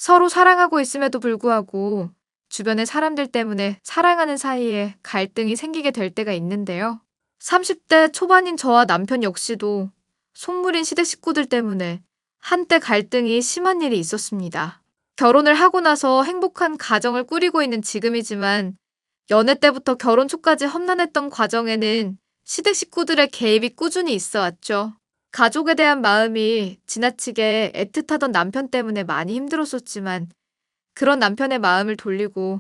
서로 사랑하고 있음에도 불구하고 주변의 사람들 때문에 사랑하는 사이에 갈등이 생기게 될 때가 있는데요. 30대 초반인 저와 남편 역시도 속물인 시댁 식구들 때문에 한때 갈등이 심한 일이 있었습니다. 결혼을 하고 나서 행복한 가정을 꾸리고 있는 지금이지만 연애 때부터 결혼 초까지 험난했던 과정에는 시댁 식구들의 개입이 꾸준히 있어 왔죠. 가족에 대한 마음이 지나치게 애틋하던 남편 때문에 많이 힘들었었지만 그런 남편의 마음을 돌리고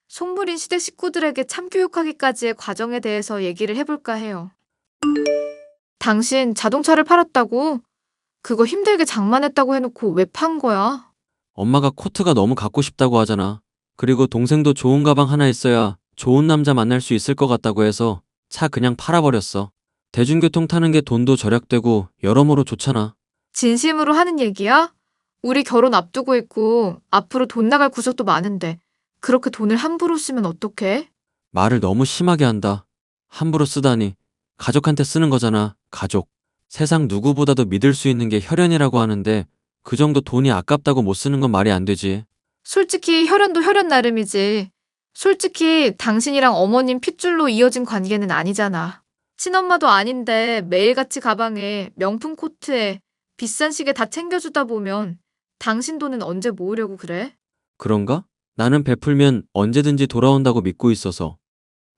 속물인 시댁 식구들에게 참교육하기까지의 과정에 대해서 얘기를 해볼까 해요. 당신 자동차를 팔았다고? 그거 힘들게 장만했다고 해놓고 왜 판 거야? 엄마가 코트가 너무 갖고 싶다고 하잖아. 그리고 동생도 좋은 가방 하나 있어야 좋은 남자 만날 수 있을 것 같다고 해서 차 그냥 팔아버렸어. 대중교통 타는 게 돈도 절약되고 여러모로 좋잖아. 진심으로 하는 얘기야? 우리 결혼 앞두고 있고 앞으로 돈 나갈 구석도 많은데 그렇게 돈을 함부로 쓰면 어떡해? 말을 너무 심하게 한다. 함부로 쓰다니. 가족한테 쓰는 거잖아. 가족. 세상 누구보다도 믿을 수 있는 게 혈연이라고 하는데 그 정도 돈이 아깝다고 못 쓰는 건 말이 안 되지. 솔직히 혈연도 혈연 나름이지. 솔직히 당신이랑 어머님 핏줄로 이어진 관계는 아니잖아. 친엄마도 아닌데 매일같이 가방에 명품 코트에 비싼 시계 다 챙겨주다 보면 당신 돈은 언제 모으려고 그래? 그런가? 나는 베풀면 언제든지 돌아온다고 믿고 있어서.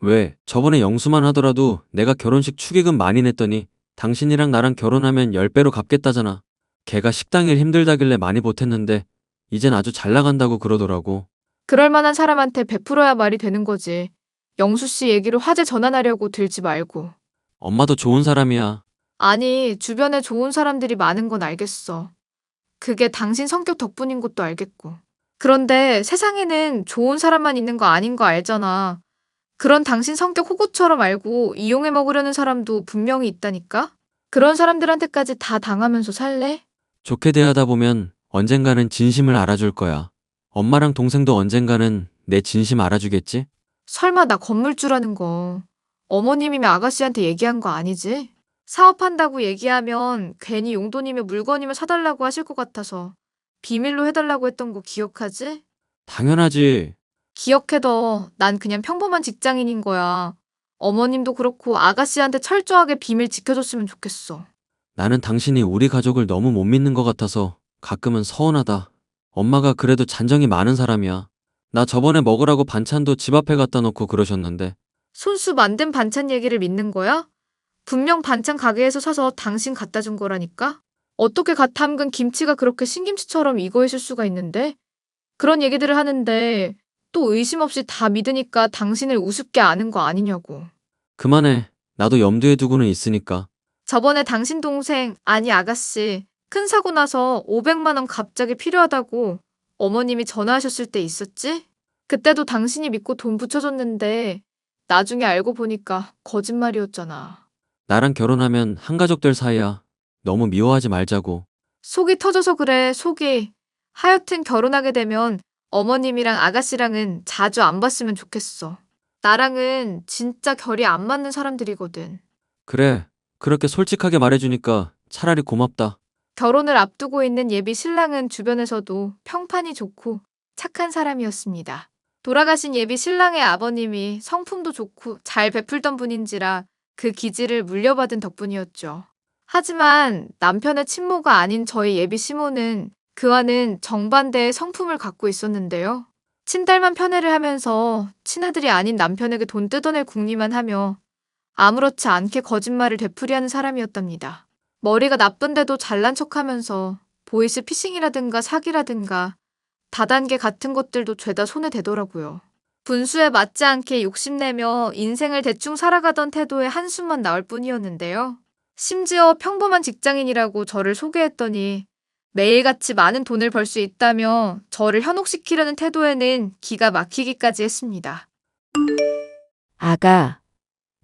왜? 저번에 영수만 하더라도 내가 결혼식 축의금 많이 냈더니 당신이랑 나랑 결혼하면 10배로 갚겠다잖아. 걔가 식당 일 힘들다길래 많이 보탰는데 이젠 아주 잘 나간다고 그러더라고. 그럴 만한 사람한테 베풀어야 말이 되는 거지. 영수 씨 얘기로 화제 전환하려고 들지 말고. 엄마도 좋은 사람이야. 아니, 주변에 좋은 사람들이 많은 건 알겠어. 그게 당신 성격 덕분인 것도 알겠고. 그런데 세상에는 좋은 사람만 있는 거 아닌 거 알잖아. 그런 당신 성격 호구처럼 알고 이용해 먹으려는 사람도 분명히 있다니까? 그런 사람들한테까지 다 당하면서 살래? 좋게 대하다 보면 언젠가는 진심을 알아줄 거야. 엄마랑 동생도 언젠가는 내 진심 알아주겠지? 설마 나 건물주라는 거 어머님이면 아가씨한테 얘기한 거 아니지? 사업한다고 얘기하면 괜히 용돈이며 물건이며 사달라고 하실 것 같아서 비밀로 해달라고 했던 거 기억하지? 당연하지. 기억해둬. 난 그냥 평범한 직장인인 거야. 어머님도 그렇고 아가씨한테 철저하게 비밀 지켜줬으면 좋겠어. 나는 당신이 우리 가족을 너무 못 믿는 것 같아서 가끔은 서운하다. 엄마가 그래도 잔정이 많은 사람이야. 나 저번에 먹으라고 반찬도 집 앞에 갖다 놓고 그러셨는데 손수 만든 반찬 얘기를 믿는 거야? 분명 반찬 가게에서 사서 당신 갖다 준 거라니까? 어떻게 갓 담근 김치가 그렇게 신김치처럼 익어 있을 수가 있는데? 그런 얘기들을 하는데 또 의심 없이 다 믿으니까 당신을 우습게 아는 거 아니냐고. 그만해. 나도 염두에 두고는 있으니까. 저번에 당신 동생, 아니 아가씨, 큰 사고 나서 500만 원 갑자기 필요하다고 어머님이 전화하셨을 때 있었지? 그때도 당신이 믿고 돈 붙여줬는데 나중에 알고 보니까 거짓말이었잖아. 나랑 결혼하면 한가족 될 사이야. 너무 미워하지 말자고. 속이 터져서 그래, 속이. 하여튼 결혼하게 되면 어머님이랑 아가씨랑은 자주 안 봤으면 좋겠어. 나랑은 진짜 결이 안 맞는 사람들이거든. 그래. 그렇게 솔직하게 말해주니까 차라리 고맙다. 결혼을 앞두고 있는 예비 신랑은 주변에서도 평판이 좋고 착한 사람이었습니다. 돌아가신 예비 신랑의 아버님이 성품도 좋고 잘 베풀던 분인지라 그 기질을 물려받은 덕분이었죠. 하지만 남편의 친모가 아닌 저희 예비 시모는 그와는 정반대의 성품을 갖고 있었는데요. 친딸만 편애를 하면서 친아들이 아닌 남편에게 돈 뜯어낼 궁리만 하며 아무렇지 않게 거짓말을 되풀이하는 사람이었답니다. 머리가 나쁜데도 잘난 척하면서 보이스 피싱이라든가 사기라든가 다단계 같은 것들도 죄다 손에 대더라고요. 분수에 맞지 않게 욕심내며 인생을 대충 살아가던 태도에 한숨만 나올 뿐이었는데요. 심지어 평범한 직장인이라고 저를 소개했더니 매일같이 많은 돈을 벌 수 있다며 저를 현혹시키려는 태도에는 기가 막히기까지 했습니다. 아가,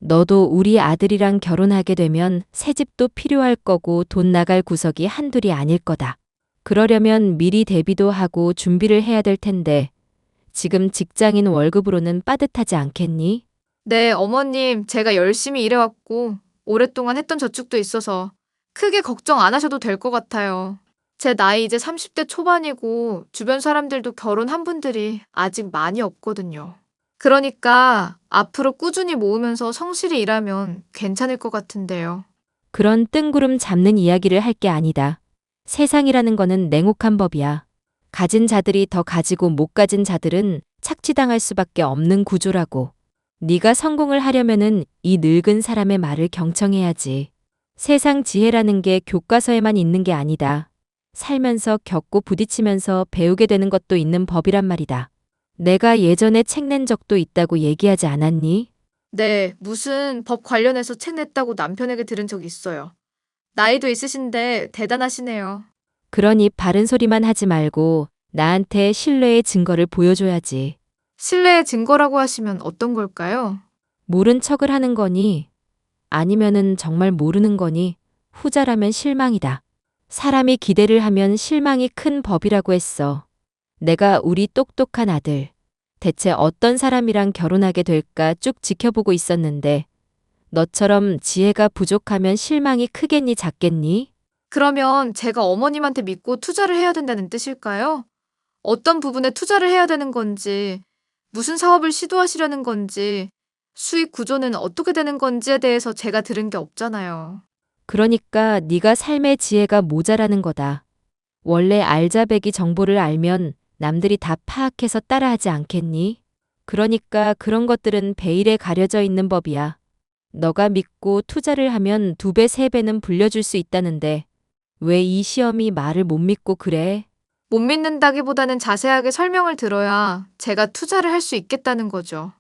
너도 우리 아들이랑 결혼하게 되면 새 집도 필요할 거고 돈 나갈 구석이 한둘이 아닐 거다. 그러려면 미리 대비도 하고 준비를 해야 될 텐데 지금 직장인 월급으로는 빠듯하지 않겠니? 네, 어머님, 제가 열심히 일해왔고 오랫동안 했던 저축도 있어서 크게 걱정 안 하셔도 될 것 같아요. 제 나이 이제 30대 초반이고 주변 사람들도 결혼한 분들이 아직 많이 없거든요. 그러니까 앞으로 꾸준히 모으면서 성실히 일하면 괜찮을 것 같은데요. 그런 뜬구름 잡는 이야기를 할 게 아니다. 세상이라는 거는 냉혹한 법이야. 가진 자들이 더 가지고 못 가진 자들은 착취당할 수밖에 없는 구조라고. 네가 성공을 하려면은 이 늙은 사람의 말을 경청해야지. 세상 지혜라는 게 교과서에만 있는 게 아니다. 살면서 겪고 부딪히면서 배우게 되는 것도 있는 법이란 말이다. 내가 예전에 책 낸 적도 있다고 얘기하지 않았니? 네, 무슨 법 관련해서 책 냈다고 남편에게 들은 적 있어요. 나이도 있으신데 대단하시네요. 그러니 바른 소리만 하지 말고 나한테 신뢰의 증거를 보여줘야지. 신뢰의 증거라고 하시면 어떤 걸까요? 모른 척을 하는 거니? 아니면은 정말 모르는 거니? 후자라면 실망이다. 사람이 기대를 하면 실망이 큰 법이라고 했어. 내가 우리 똑똑한 아들, 대체 어떤 사람이랑 결혼하게 될까 쭉 지켜보고 있었는데, 너처럼 지혜가 부족하면 실망이 크겠니 작겠니? 그러면 제가 어머님한테 믿고 투자를 해야 된다는 뜻일까요? 어떤 부분에 투자를 해야 되는 건지, 무슨 사업을 시도하시려는 건지, 수익 구조는 어떻게 되는 건지에 대해서 제가 들은 게 없잖아요. 그러니까 네가 삶의 지혜가 모자라는 거다. 원래 알자배기 정보를 알면 남들이 다 파악해서 따라하지 않겠니? 그러니까 그런 것들은 베일에 가려져 있는 법이야. 너가 믿고 투자를 하면 2배, 3배는 불려줄 수 있다는데 왜 이 시험이 말을 못 믿고 그래? 못 믿는다기보다는 자세하게 설명을 들어야 제가 투자를 할 수 있겠다는 거죠.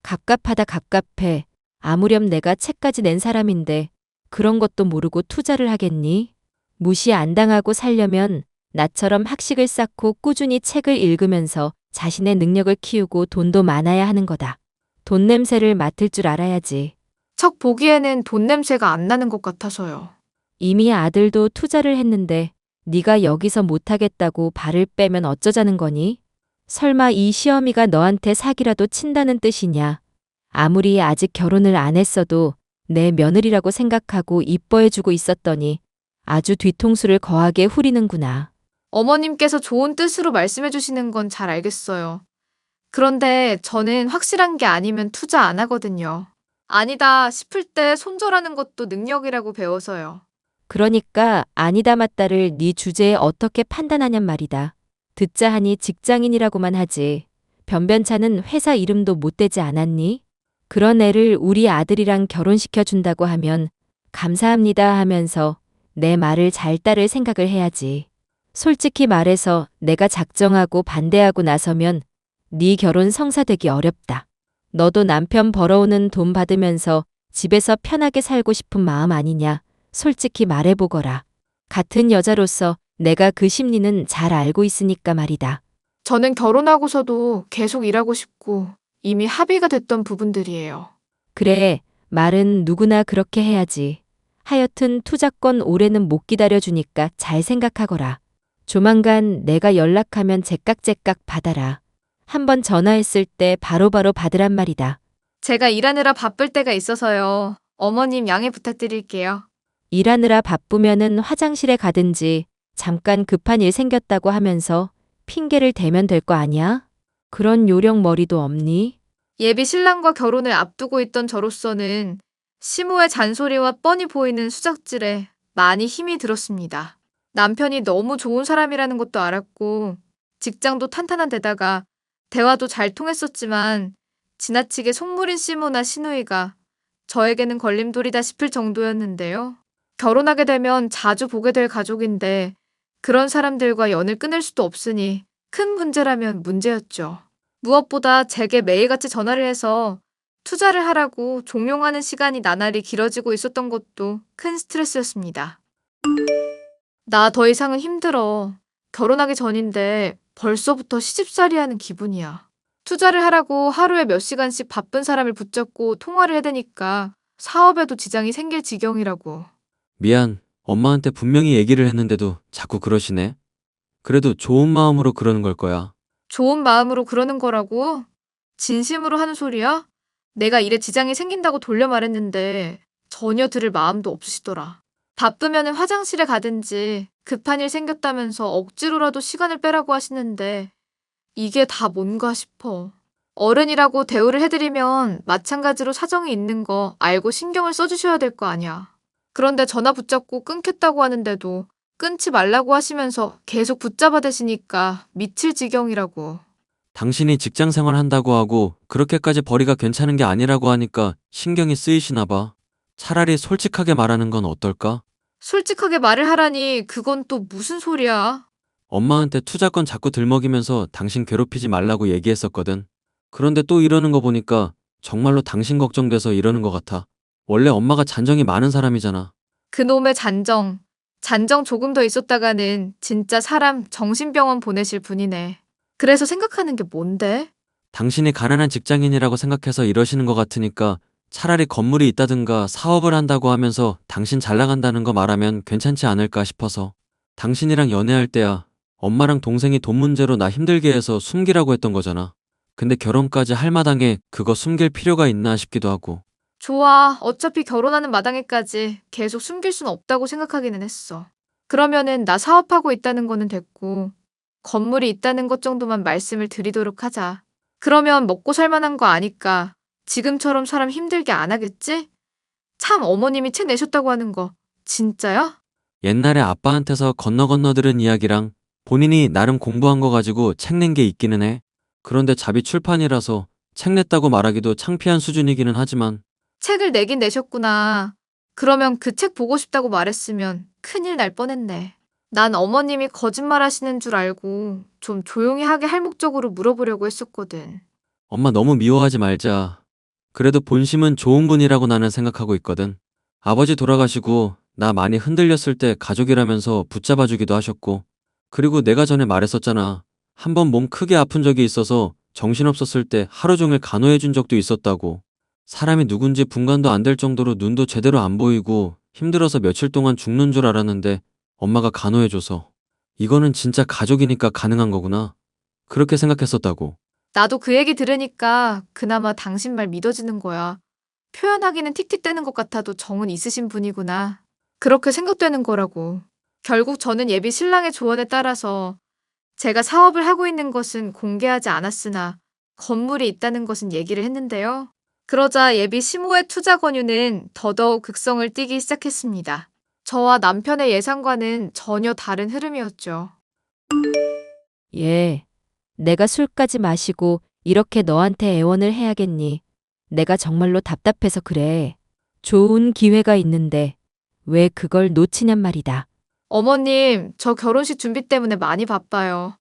갑갑하다 갑갑해. 아무렴 내가 책까지 낸 사람인데 그런 것도 모르고 투자를 하겠니? 무시 안 당하고 살려면 나처럼 학식을 쌓고 꾸준히 책을 읽으면서 자신의 능력을 키우고 돈도 많아야 하는 거다. 돈 냄새를 맡을 줄 알아야지. 척 보기에는 돈 냄새가 안 나는 것 같아서요. 이미 아들도 투자를 했는데 네가 여기서 못하겠다고 발을 빼면 어쩌자는 거니? 설마 이 시어미가 너한테 사기라도 친다는 뜻이냐? 아무리 아직 결혼을 안 했어도 내 며느리라고 생각하고 이뻐해주고 있었더니 아주 뒤통수를 거하게 후리는구나. 어머님께서 좋은 뜻으로 말씀해 주시는 건 잘 알겠어요. 그런데 저는 확실한 게 아니면 투자 안 하거든요. 아니다 싶을 때 손절하는 것도 능력이라고 배워서요. 그러니까 아니다 맞다를 네 주제에 어떻게 판단하냔 말이다. 듣자 하니 직장인이라고만 하지. 변변찮은 회사 이름도 못 대지 않았니? 그런 애를 우리 아들이랑 결혼시켜 준다고 하면 감사합니다 하면서 내 말을 잘 따를 생각을 해야지. 솔직히 말해서 내가 작정하고 반대하고 나서면 네 결혼 성사되기 어렵다. 너도 남편 벌어오는 돈 받으면서 집에서 편하게 살고 싶은 마음 아니냐? 솔직히 말해보거라. 같은 여자로서 내가 그 심리는 잘 알고 있으니까 말이다. 저는 결혼하고서도 계속 일하고 싶고 이미 합의가 됐던 부분들이에요. 그래, 말은 누구나 그렇게 해야지. 하여튼 투자권 올해는 못 기다려주니까 잘 생각하거라. 조만간 내가 연락하면 제깍제깍 받아라. 한번 전화했을 때 바로바로 받으란 말이다. 제가 일하느라 바쁠 때가 있어서요. 어머님 양해 부탁드릴게요. 일하느라 바쁘면은 화장실에 가든지 잠깐 급한 일 생겼다고 하면서 핑계를 대면 될 거 아니야? 그런 요령 머리도 없니? 예비 신랑과 결혼을 앞두고 있던 저로서는 시모의 잔소리와 뻔히 보이는 수작질에 많이 힘이 들었습니다. 남편이 너무 좋은 사람이라는 것도 알았고 직장도 탄탄한 데다가 대화도 잘 통했었지만 지나치게 속물인 시모나 시누이가 저에게는 걸림돌이다 싶을 정도였는데요. 결혼하게 되면 자주 보게 될 가족인데 그런 사람들과 연을 끊을 수도 없으니 큰 문제라면 문제였죠. 무엇보다 제게 매일같이 전화를 해서 투자를 하라고 종용하는 시간이 나날이 길어지고 있었던 것도 큰 스트레스였습니다. 나 더 이상은 힘들어. 결혼하기 전인데 벌써부터 시집살이 하는 기분이야. 투자를 하라고 하루에 몇 시간씩 바쁜 사람을 붙잡고 통화를 해대니까 사업에도 지장이 생길 지경이라고. 미안. 엄마한테 분명히 얘기를 했는데도 자꾸 그러시네. 그래도 좋은 마음으로 그러는 걸 거야. 좋은 마음으로 그러는 거라고? 진심으로 하는 소리야? 내가 일에 지장이 생긴다고 돌려 말했는데 전혀 들을 마음도 없으시더라. 바쁘면 화장실에 가든지 급한 일 생겼다면서 억지로라도 시간을 빼라고 하시는데 이게 다 뭔가 싶어. 어른이라고 대우를 해드리면 마찬가지로 사정이 있는 거 알고 신경을 써주셔야 될 거 아니야. 그런데 전화 붙잡고 끊겠다고 하는데도 끊지 말라고 하시면서 계속 붙잡아 대시니까 미칠 지경이라고. 당신이 직장 생활 한다고 하고 그렇게까지 벌이가 괜찮은 게 아니라고 하니까 신경이 쓰이시나 봐. 차라리 솔직하게 말하는 건 어떨까? 솔직하게 말을 하라니 그건 또 무슨 소리야. 엄마한테 투자권 자꾸 들먹이면서 당신 괴롭히지 말라고 얘기했었거든. 그런데 또 이러는 거 보니까 정말로 당신 걱정돼서 이러는 것 같아. 원래 엄마가 잔정이 많은 사람이잖아. 그놈의 잔정. 잔정 조금 더 있었다가는 진짜 사람 정신병원 보내실 분이네. 그래서 생각하는 게 뭔데? 당신이 가난한 직장인이라고 생각해서 이러시는 것 같으니까 차라리 건물이 있다든가 사업을 한다고 하면서 당신 잘 나간다는 거 말하면 괜찮지 않을까 싶어서. 당신이랑 연애할 때야 엄마랑 동생이 돈 문제로 나 힘들게 해서 숨기라고 했던 거잖아. 근데 결혼까지 할 마당에 그거 숨길 필요가 있나 싶기도 하고. 좋아. 어차피 결혼하는 마당에까지 계속 숨길 순 없다고 생각하기는 했어. 그러면은 나 사업하고 있다는 거는 됐고, 건물이 있다는 것 정도만 말씀을 드리도록 하자. 그러면 먹고 살 만한 거 아니까 지금처럼 사람 힘들게 안 하겠지? 참 어머님이 책 내셨다고 하는 거 진짜야? 옛날에 아빠한테서 건너 들은 이야기랑 본인이 나름 공부한 거 가지고 책 낸 게 있기는 해. 그런데 자비 출판이라서 책 냈다고 말하기도 창피한 수준이기는 하지만 책을 내긴 내셨구나. 그러면 그 책 보고 싶다고 말했으면 큰일 날 뻔했네. 난 어머님이 거짓말 하시는 줄 알고 좀 조용히 하게 할 목적으로 물어보려고 했었거든. 엄마 너무 미워하지 말자. 그래도 본심은 좋은 분이라고 나는 생각하고 있거든. 아버지 돌아가시고 나 많이 흔들렸을 때 가족이라면서 붙잡아주기도 하셨고. 그리고 내가 전에 말했었잖아. 한 번 몸 크게 아픈 적이 있어서 정신없었을 때 하루 종일 간호해준 적도 있었다고. 사람이 누군지 분간도 안 될 정도로 눈도 제대로 안 보이고 힘들어서 며칠 동안 죽는 줄 알았는데 엄마가 간호해줘서. 이거는 진짜 가족이니까 가능한 거구나. 그렇게 생각했었다고. 나도 그 얘기 들으니까 그나마 당신 말 믿어지는 거야. 표현하기는 틱틱대는 것 같아도 정은 있으신 분이구나. 그렇게 생각되는 거라고. 결국 저는 예비 신랑의 조언에 따라서 제가 사업을 하고 있는 것은 공개하지 않았으나 건물이 있다는 것은 얘기를 했는데요. 그러자 예비 시모의 투자 권유는 더더욱 극성을 띠기 시작했습니다. 저와 남편의 예상과는 전혀 다른 흐름이었죠. 예. 내가 술까지 마시고 이렇게 너한테 애원을 해야겠니? 내가 정말로 답답해서 그래. 좋은 기회가 있는데 왜 그걸 놓치냔 말이다. 어머님, 저 결혼식 준비 때문에 많이 바빠요.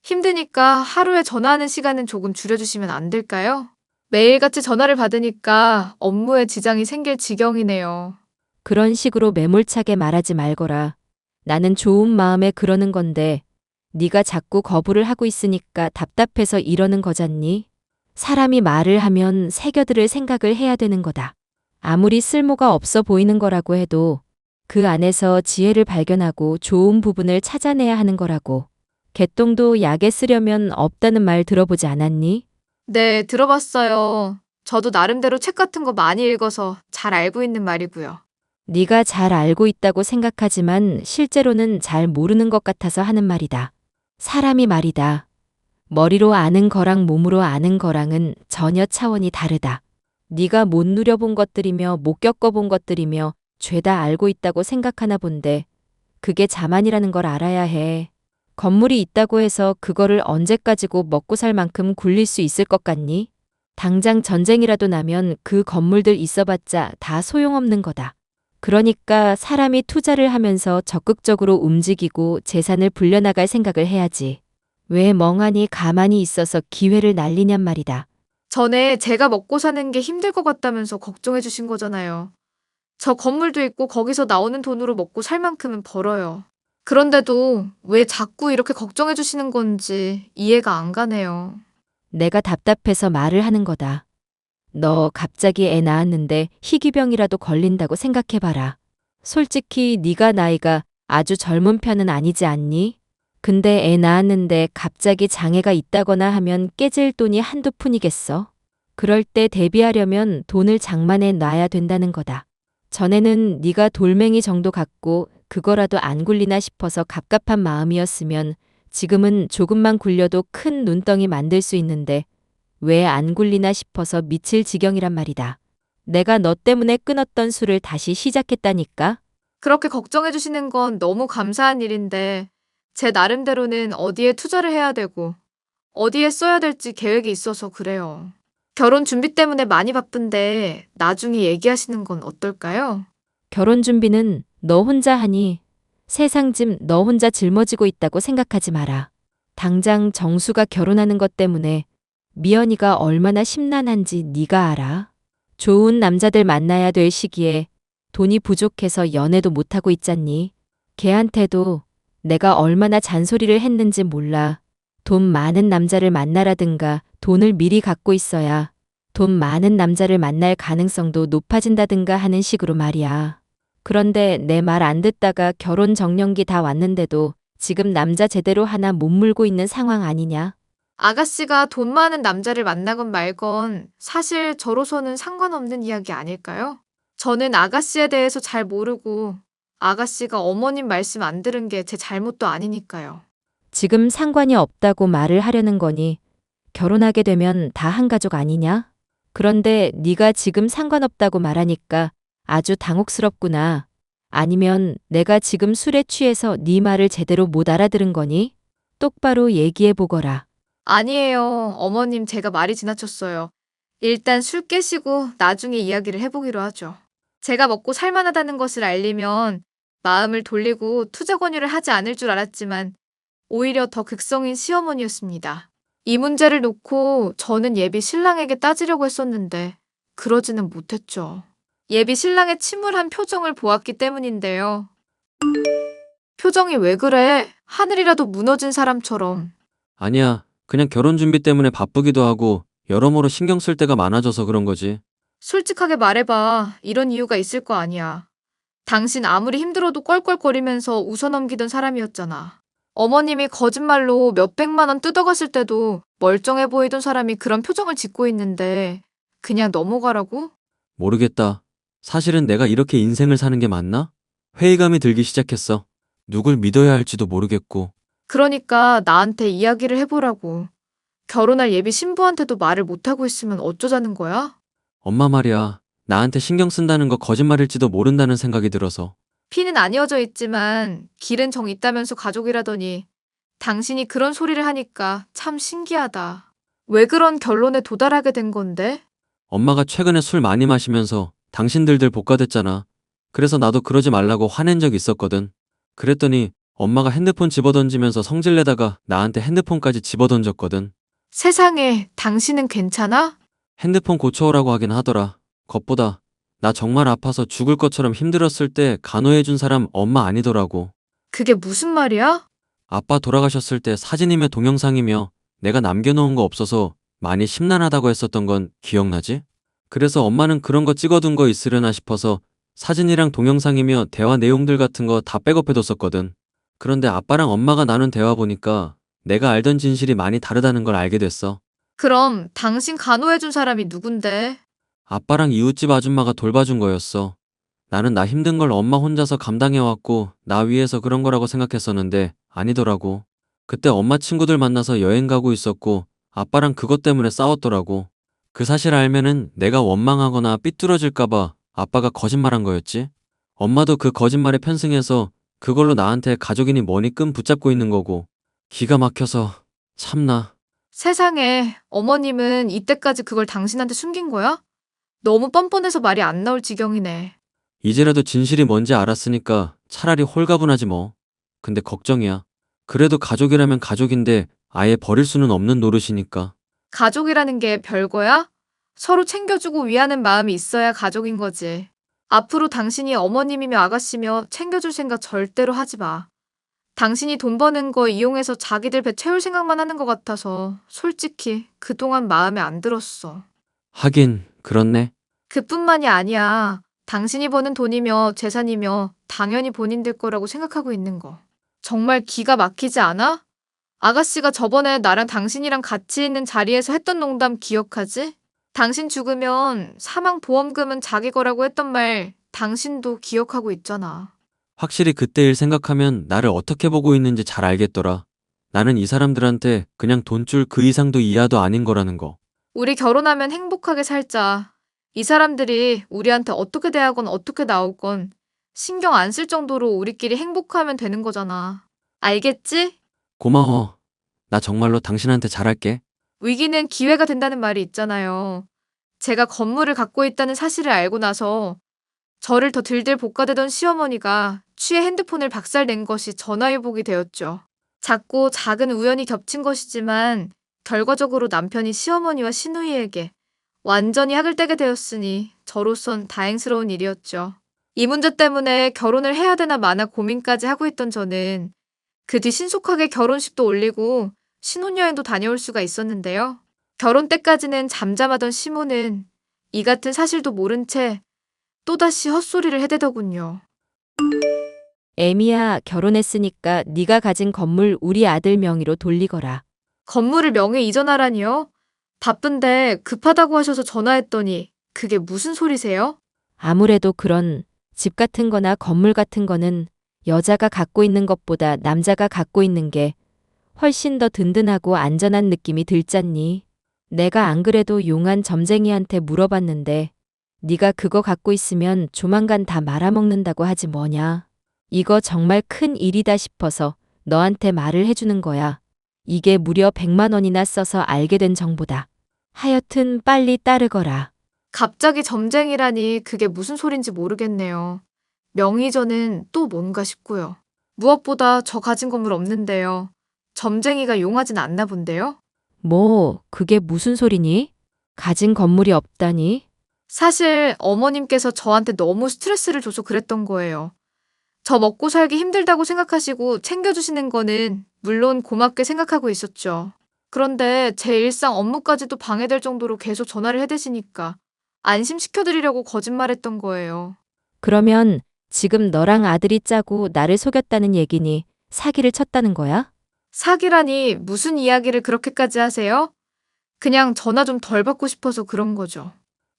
힘드니까 하루에 전화하는 시간은 조금 줄여주시면 안 될까요? 매일같이 전화를 받으니까 업무에 지장이 생길 지경이네요. 그런 식으로 매몰차게 말하지 말거라. 나는 좋은 마음에 그러는 건데 네가 자꾸 거부를 하고 있으니까 답답해서 이러는 거잖니? 사람이 말을 하면 새겨들을 생각을 해야 되는 거다. 아무리 쓸모가 없어 보이는 거라고 해도 그 안에서 지혜를 발견하고 좋은 부분을 찾아내야 하는 거라고. 개똥도 약에 쓰려면 없다는 말 들어보지 않았니? 네, 들어봤어요. 저도 나름대로 책 같은 거 많이 읽어서 잘 알고 있는 말이고요. 네가 잘 알고 있다고 생각하지만 실제로는 잘 모르는 것 같아서 하는 말이다. 사람이 말이다. 머리로 아는 거랑 몸으로 아는 거랑은 전혀 차원이 다르다. 네가 못 누려본 것들이며 못 겪어본 것들이며 죄다 알고 있다고 생각하나 본데 그게 자만이라는 걸 알아야 해. 건물이 있다고 해서 그거를 언제까지고 먹고 살 만큼 굴릴 수 있을 것 같니? 당장 전쟁이라도 나면 그 건물들 있어봤자 다 소용없는 거다. 그러니까 사람이 투자를 하면서 적극적으로 움직이고 재산을 불려나갈 생각을 해야지. 왜 멍하니 가만히 있어서 기회를 날리냔 말이다. 전에 제가 먹고 사는 게 힘들 것 같다면서 걱정해 주신 거잖아요. 저 건물도 있고 거기서 나오는 돈으로 먹고 살 만큼은 벌어요. 그런데도 왜 자꾸 이렇게 걱정해 주시는 건지 이해가 안 가네요. 내가 답답해서 말을 하는 거다. 너 갑자기 애 낳았는데 희귀병이라도 걸린다고 생각해봐라. 솔직히 네가 나이가 아주 젊은 편은 아니지 않니? 근데 애 낳았는데 갑자기 장애가 있다거나 하면 깨질 돈이 한두 푼이겠어? 그럴 때 대비하려면 돈을 장만해 놔야 된다는 거다. 전에는 네가 돌멩이 정도 갖고 그거라도 안 굴리나 싶어서 갑갑한 마음이었으면 지금은 조금만 굴려도 큰 눈덩이 만들 수 있는데 왜 안 굴리나 싶어서 미칠 지경이란 말이다. 내가 너 때문에 끊었던 술을 다시 시작했다니까? 그렇게 걱정해 주시는 건 너무 감사한 일인데 제 나름대로는 어디에 투자를 해야 되고 어디에 써야 될지 계획이 있어서 그래요. 결혼 준비 때문에 많이 바쁜데 나중에 얘기하시는 건 어떨까요? 결혼 준비는 너 혼자 하니 세상 짐 너 혼자 짊어지고 있다고 생각하지 마라. 당장 정수가 결혼하는 것 때문에 미연이가 얼마나 심란한지 네가 알아. 좋은 남자들 만나야 될 시기에 돈이 부족해서 연애도 못하고 있잖니. 걔한테도 내가 얼마나 잔소리를 했는지 몰라. 돈 많은 남자를 만나라든가 돈을 미리 갖고 있어야 돈 많은 남자를 만날 가능성도 높아진다든가 하는 식으로 말이야. 그런데 내 말 안 듣다가 결혼 정년기 다 왔는데도 지금 남자 제대로 하나 못 물고 있는 상황 아니냐? 아가씨가 돈 많은 남자를 만나건 말건 사실 저로서는 상관없는 이야기 아닐까요? 저는 아가씨에 대해서 잘 모르고 아가씨가 어머님 말씀 안 들은 게 제 잘못도 아니니까요. 지금 상관이 없다고 말을 하려는 거니 결혼하게 되면 다 한 가족 아니냐? 그런데 네가 지금 상관없다고 말하니까 아주 당혹스럽구나. 아니면 내가 지금 술에 취해서 네 말을 제대로 못 알아들은 거니? 똑바로 얘기해 보거라. 아니에요. 어머님 제가 말이 지나쳤어요. 일단 술 깨시고 나중에 이야기를 해보기로 하죠. 제가 먹고 살만하다는 것을 알리면 마음을 돌리고 투자 권유를 하지 않을 줄 알았지만 오히려 더 극성인 시어머니였습니다. 이 문제를 놓고 저는 예비 신랑에게 따지려고 했었는데 그러지는 못했죠. 예비 신랑의 침울한 표정을 보았기 때문인데요. 표정이 왜 그래? 하늘이라도 무너진 사람처럼. 아니야. 그냥 결혼 준비 때문에 바쁘기도 하고 여러모로 신경 쓸 때가 많아져서 그런 거지. 솔직하게 말해봐. 이런 이유가 있을 거 아니야. 당신 아무리 힘들어도 껄껄거리면서 웃어넘기던 사람이었잖아. 어머님이 거짓말로 몇백만 원 뜯어갔을 때도 멀쩡해 보이던 사람이 그런 표정을 짓고 있는데 그냥 넘어가라고? 모르겠다. 사실은 내가 이렇게 인생을 사는 게 맞나? 회의감이 들기 시작했어. 누굴 믿어야 할지도 모르겠고. 그러니까 나한테 이야기를 해보라고. 결혼할 예비 신부한테도 말을 못하고 있으면 어쩌자는 거야? 엄마 말이야. 나한테 신경 쓴다는 거 거짓말일지도 모른다는 생각이 들어서. 피는 안 이어져 있지만 길은 정 있다면서 가족이라더니 당신이 그런 소리를 하니까 참 신기하다. 왜 그런 결론에 도달하게 된 건데? 엄마가 최근에 술 많이 마시면서 당신들들 복가됐잖아. 그래서 나도 그러지 말라고 화낸 적 있었거든. 그랬더니 엄마가 핸드폰 집어던지면서 성질내다가 나한테 핸드폰까지 집어던졌거든. 세상에, 당신은 괜찮아? 핸드폰 고쳐오라고 하긴 하더라. 겉보다 나 정말 아파서 죽을 것처럼 힘들었을 때 간호해준 사람 엄마 아니더라고. 그게 무슨 말이야? 아빠 돌아가셨을 때 사진이며 동영상이며 내가 남겨놓은 거 없어서 많이 심란하다고 했었던 건 기억나지? 그래서 엄마는 그런 거 찍어둔 거 있으려나 싶어서 사진이랑 동영상이며 대화 내용들 같은 거 다 백업해뒀었거든. 그런데 아빠랑 엄마가 나눈 대화 보니까 내가 알던 진실이 많이 다르다는 걸 알게 됐어. 그럼 당신 간호해준 사람이 누군데? 아빠랑 이웃집 아줌마가 돌봐준 거였어. 나는 나 힘든 걸 엄마 혼자서 감당해왔고 나 위해서 그런 거라고 생각했었는데 아니더라고. 그때 엄마 친구들 만나서 여행 가고 있었고 아빠랑 그것 때문에 싸웠더라고. 그 사실 알면은 내가 원망하거나 삐뚤어질까봐 아빠가 거짓말한 거였지. 엄마도 그 거짓말에 편승해서 그걸로 나한테 가족이니 뭐니 끈 붙잡고 있는 거고. 기가 막혀서 참나. 세상에, 어머님은 이때까지 그걸 당신한테 숨긴 거야? 너무 뻔뻔해서 말이 안 나올 지경이네. 이제라도 진실이 뭔지 알았으니까 차라리 홀가분하지 뭐. 근데 걱정이야. 그래도 가족이라면 가족인데 아예 버릴 수는 없는 노릇이니까. 가족이라는 게 별거야? 서로 챙겨주고 위하는 마음이 있어야 가족인 거지. 앞으로 당신이 어머님이며 아가씨며 챙겨줄 생각 절대로 하지 마. 당신이 돈 버는 거 이용해서 자기들 배 채울 생각만 하는 것 같아서 솔직히 그동안 마음에 안 들었어. 하긴 그렇네. 그뿐만이 아니야. 당신이 버는 돈이며 재산이며 당연히 본인들 거라고 생각하고 있는 거. 정말 기가 막히지 않아? 아가씨가 저번에 나랑 당신이랑 같이 있는 자리에서 했던 농담 기억하지? 당신 죽으면 사망보험금은 자기 거라고 했던 말 당신도 기억하고 있잖아. 확실히 그때 일 생각하면 나를 어떻게 보고 있는지 잘 알겠더라. 나는 이 사람들한테 그냥 돈줄 그 이상도 이하도 아닌 거라는 거. 우리 결혼하면 행복하게 살자. 이 사람들이 우리한테 어떻게 대하건 어떻게 나오건 신경 안 쓸 정도로 우리끼리 행복하면 되는 거잖아. 알겠지? 고마워. 나 정말로 당신한테 잘할게. 위기는 기회가 된다는 말이 있잖아요. 제가 건물을 갖고 있다는 사실을 알고 나서 저를 더 들들 볶아대던 시어머니가 취해 핸드폰을 박살낸 것이 전화위복이 되었죠. 작고 작은 우연이 겹친 것이지만 결과적으로 남편이 시어머니와 시누이에게 완전히 학을 떼게 되었으니 저로선 다행스러운 일이었죠. 이 문제 때문에 결혼을 해야 되나 마나 고민까지 하고 있던 저는 그 뒤 신속하게 결혼식도 올리고 신혼여행도 다녀올 수가 있었는데요. 결혼 때까지는 잠잠하던 시모는 이 같은 사실도 모른 채 또다시 헛소리를 해대더군요. 애미야, 결혼했으니까 네가 가진 건물 우리 아들 명의로 돌리거라. 건물을 명예 이전하라니요? 바쁜데 급하다고 하셔서 전화했더니 그게 무슨 소리세요? 아무래도 그런 집 같은 거나 건물 같은 거는 여자가 갖고 있는 것보다 남자가 갖고 있는 게 훨씬 더 든든하고 안전한 느낌이 들잖니. 내가 안 그래도 용한 점쟁이한테 물어봤는데 네가 그거 갖고 있으면 조만간 다 말아먹는다고 하지 뭐냐. 이거 정말 큰 일이다 싶어서 너한테 말을 해주는 거야. 이게 무려 100만 원이나 써서 알게 된 정보다. 하여튼 빨리 따르거라. 갑자기 점쟁이라니 그게 무슨 소린지 모르겠네요. 명의전은 또 뭔가 싶고요. 무엇보다 저 가진 건물 없는데요. 점쟁이가 용하진 않나 본데요? 뭐, 그게 무슨 소리니? 가진 건물이 없다니? 사실 어머님께서 저한테 너무 스트레스를 줘서 그랬던 거예요. 저 먹고 살기 힘들다고 생각하시고 챙겨주시는 거는 물론 고맙게 생각하고 있었죠. 그런데 제 일상 업무까지도 방해될 정도로 계속 전화를 해대시니까 안심시켜드리려고 거짓말했던 거예요. 그러면 지금 너랑 아들이 짜고 나를 속였다는 얘기니 사기를 쳤다는 거야? 사기라니 무슨 이야기를 그렇게까지 하세요? 그냥 전화 좀 덜 받고 싶어서 그런 거죠.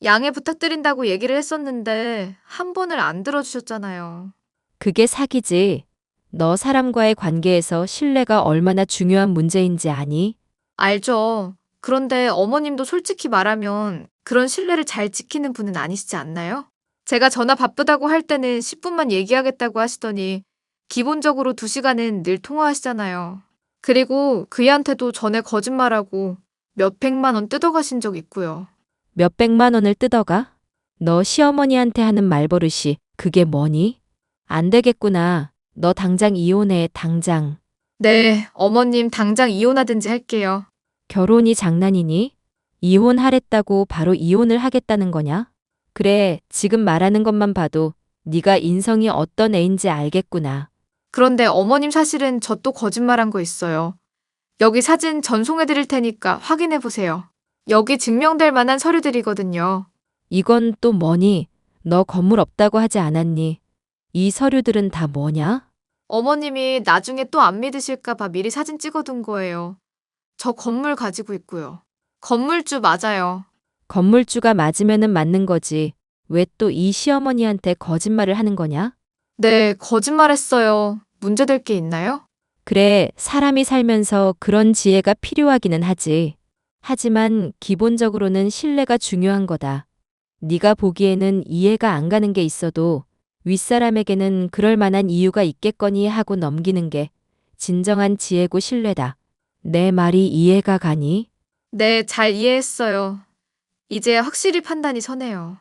양해 부탁드린다고 얘기를 했었는데 한 번을 안 들어주셨잖아요. 그게 사기지. 너 사람과의 관계에서 신뢰가 얼마나 중요한 문제인지 아니? 알죠. 그런데 어머님도 솔직히 말하면 그런 신뢰를 잘 지키는 분은 아니시지 않나요? 제가 전화 바쁘다고 할 때는 10분만 얘기하겠다고 하시더니 기본적으로 2시간은 늘 통화하시잖아요. 그리고 그이한테도 전에 거짓말하고 몇백만 원 뜯어가신 적 있고요. 몇백만 원을 뜯어가? 너 시어머니한테 하는 말버릇이 그게 뭐니? 안 되겠구나. 너 당장 이혼해, 당장. 네, 어머님 당장 이혼하든지 할게요. 결혼이 장난이니? 이혼하랬다고 바로 이혼을 하겠다는 거냐? 그래, 지금 말하는 것만 봐도 네가 인성이 어떤 애인지 알겠구나. 그런데 어머님 사실은 저 또 거짓말한 거 있어요. 여기 사진 전송해 드릴 테니까 확인해 보세요. 여기 증명될 만한 서류들이거든요. 이건 또 뭐니? 너 건물 없다고 하지 않았니? 이 서류들은 다 뭐냐? 어머님이 나중에 또 안 믿으실까 봐 미리 사진 찍어둔 거예요. 저 건물 가지고 있고요. 건물주 맞아요. 건물주가 맞으면은 맞는 거지. 왜 또 이 시어머니한테 거짓말을 하는 거냐? 네, 거짓말했어요. 문제될 게 있나요? 그래, 사람이 살면서 그런 지혜가 필요하기는 하지. 하지만 기본적으로는 신뢰가 중요한 거다. 네가 보기에는 이해가 안 가는 게 있어도 윗사람에게는 그럴 만한 이유가 있겠거니 하고 넘기는 게 진정한 지혜고 신뢰다. 내 말이 이해가 가니? 네, 잘 이해했어요. 이제 확실히 판단이 서네요.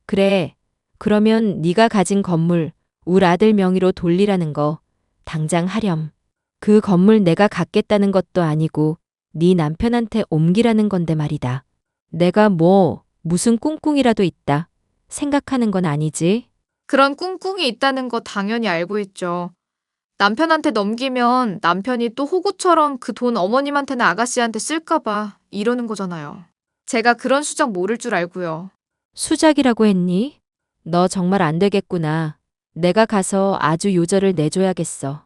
그래. 그러면 네가 가진 건물 울 아들 명의로 돌리라는 거 당장 하렴. 그 건물 내가 갖겠다는 것도 아니고 네 남편한테 옮기라는 건데 말이다. 내가 무슨 꿍꿍이라도 있다 생각하는 건 아니지? 그런 꿍꿍이 있다는 거 당연히 알고 있죠. 남편한테 넘기면 남편이 또 호구처럼 그 돈 어머님한테나 아가씨한테 쓸까봐 이러는 거잖아요. 제가 그런 수작 모를 줄 알고요. 수작이라고 했니? 너 정말 안 되겠구나. 내가 가서 아주 요절을 내줘야겠어.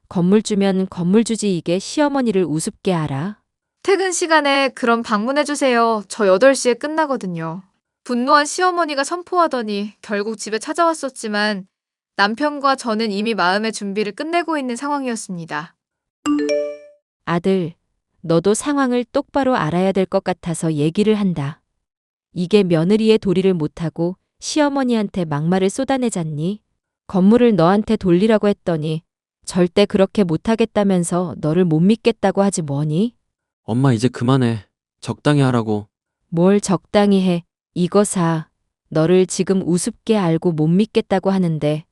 건물 주면 건물 주지 이게 시어머니를 우습게 알아? 퇴근 시간에 그럼 방문해주세요. 저 8시에 끝나거든요. 분노한 시어머니가 선포하더니 결국 집에 찾아왔었지만 남편과 저는 이미 마음의 준비를 끝내고 있는 상황이었습니다. 아들, 너도 상황을 똑바로 알아야 될 것 같아서 얘기를 한다. 이게 며느리의 도리를 못하고 시어머니한테 막말을 쏟아내잖니? 건물을 너한테 돌리라고 했더니 절대 그렇게 못하겠다면서 너를 못 믿겠다고 하지 뭐니? 엄마 이제 그만해. 적당히 하라고. 뭘 적당히 해. 이거 사. 너를 지금 우습게 알고 못 믿겠다고 하는데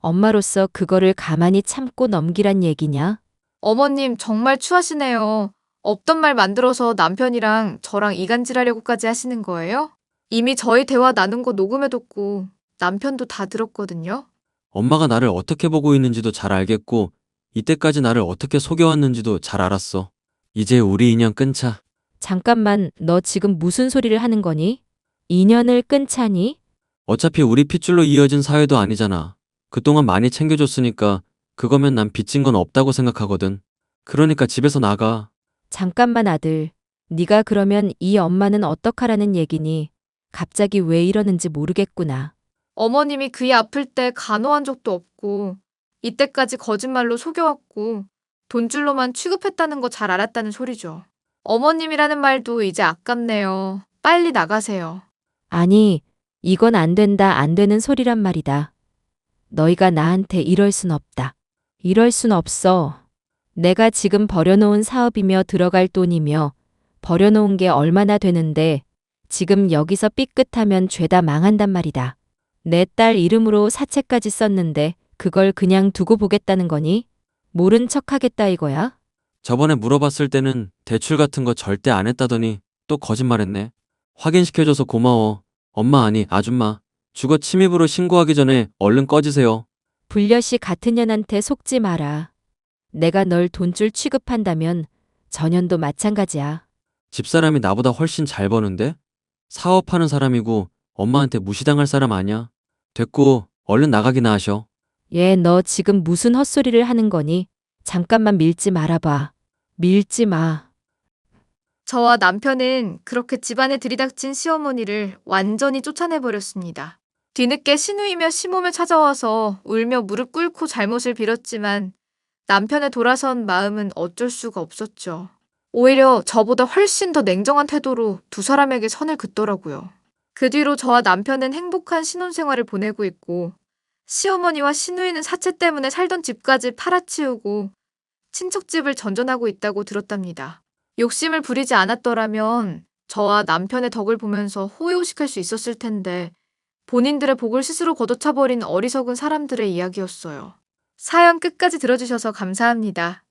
엄마로서 그거를 가만히 참고 넘기란 얘기냐? 어머님 정말 추하시네요. 없던 말 만들어서 남편이랑 저랑 이간질하려고까지 하시는 거예요? 이미 저희 대화 나눈 거 녹음해뒀고 남편도 다 들었거든요. 엄마가 나를 어떻게 보고 있는지도 잘 알겠고 이때까지 나를 어떻게 속여왔는지도 잘 알았어. 이제 우리 인연 끊자. 잠깐만, 너 지금 무슨 소리를 하는 거니? 인연을 끊자니? 어차피 우리 핏줄로 이어진 사회도 아니잖아. 그동안 많이 챙겨줬으니까 그거면 난 빚진 건 없다고 생각하거든. 그러니까 집에서 나가. 잠깐만 아들. 네가 그러면 이 엄마는 어떡하라는 얘기니? 갑자기 왜 이러는지 모르겠구나. 어머님이 그이 아플 때 간호한 적도 없고 이때까지 거짓말로 속여왔고 돈줄로만 취급했다는 거 잘 알았다는 소리죠. 어머님이라는 말도 이제 아깝네요. 빨리 나가세요. 아니, 이건 안 된다, 안 되는 소리란 말이다. 너희가 나한테 이럴 순 없다. 이럴 순 없어. 내가 지금 버려놓은 사업이며 들어갈 돈이며 버려놓은 게 얼마나 되는데 지금 여기서 삐끗하면 죄다 망한단 말이다. 내 딸 이름으로 사채까지 썼는데 그걸 그냥 두고 보겠다는 거니? 모른 척 하겠다 이거야? 저번에 물어봤을 때는 대출 같은 거 절대 안 했다더니 또 거짓말했네. 확인시켜줘서 고마워. 엄마 아니 아줌마. 주거 침입으로 신고하기 전에 얼른 꺼지세요. 불려시 같은 년한테 속지 마라. 내가 널 돈줄 취급한다면 전년도 마찬가지야. 집사람이 나보다 훨씬 잘 버는데? 사업하는 사람이고 엄마한테 무시당할 사람 아니야. 됐고 얼른 나가기나 하셔. 얘 너 지금 무슨 헛소리를 하는 거니? 잠깐만 밀지 말아봐. 밀지 마. 저와 남편은 그렇게 집안에 들이닥친 시어머니를 완전히 쫓아내버렸습니다. 뒤늦게 시누이며 시모며 찾아와서 울며 무릎 꿇고 잘못을 빌었지만 남편의 돌아선 마음은 어쩔 수가 없었죠. 오히려 저보다 훨씬 더 냉정한 태도로 두 사람에게 선을 긋더라고요. 그 뒤로 저와 남편은 행복한 신혼생활을 보내고 있고 시어머니와 시누이는 사채 때문에 살던 집까지 팔아치우고 친척집을 전전하고 있다고 들었답니다. 욕심을 부리지 않았더라면 저와 남편의 덕을 보면서 호의호식할 수 있었을 텐데 본인들의 복을 스스로 걷어차버린 어리석은 사람들의 이야기였어요. 사연 끝까지 들어주셔서 감사합니다.